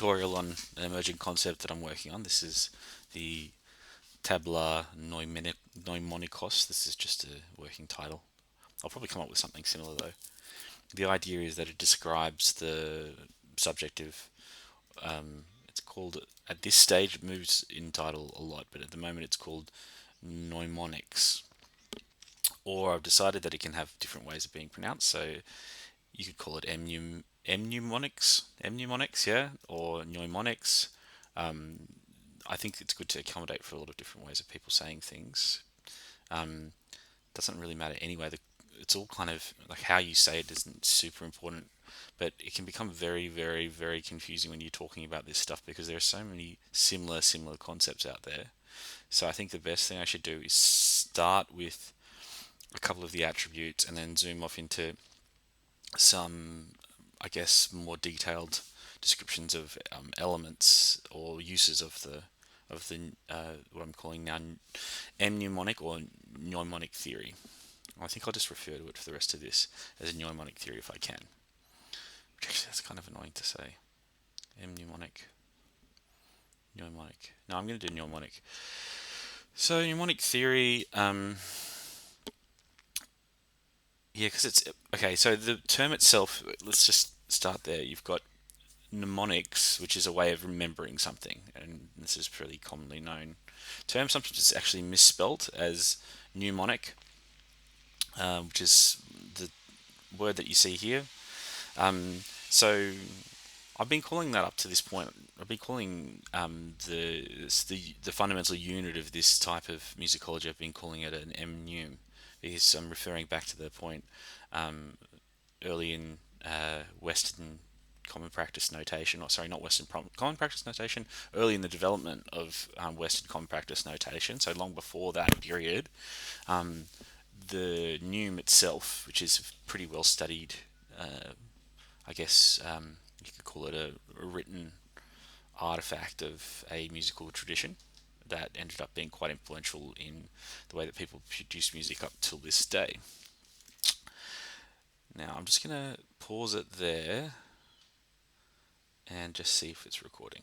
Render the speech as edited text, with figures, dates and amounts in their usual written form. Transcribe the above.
tutorial on an emerging concept that I'm working on. This is the Tabula Mnemonikos. This is just a working title. I'll probably come up with something similar though. The idea is that it describes the subject of. It's called at this stage. It moves in title a lot, but at the moment it's called mnemonics. Or I've decided that it can have different ways of being pronounced. So you could call it mnemonics, yeah, or mnemonics. I think it's good to accommodate for a lot of different ways of people saying things. Doesn't really matter anyway. It's all kind of like how you say it isn't super important, but it can become very, very, very confusing when you're talking about this stuff because there are so many similar concepts out there. So I think the best thing I should do is start with a couple of the attributes and then zoom off into some, I guess, more detailed descriptions of elements or uses of the what I'm calling now mnemonic or mnemonic theory. I think I'll just refer to it for the rest of this as a mnemonic theory if I can. Which actually that's kind of annoying to say. Mnemonic, mnemonic. No, I'm going to do mnemonic. So mnemonic theory. Yeah, because it's okay. So the term itself. Let's just start there. You've got mnemonics, which is a way of remembering something, and this is pretty commonly known term. Sometimes it's actually misspelt as mnemonic, which is the word that you see here. So I've been calling that up to this point. I've been calling the fundamental unit of this type of musicology. I've been calling it an mnum because I'm referring back to the point early in Western common practice notation, or sorry, not Western common practice notation, early in the development of Western common practice notation, so long before that period, the neum itself, which is pretty well studied, I guess you could call it a written artifact of a musical tradition that ended up being quite influential in the way that people produce music up till this day. Now I'm just going to pause it there and just see if it's recording.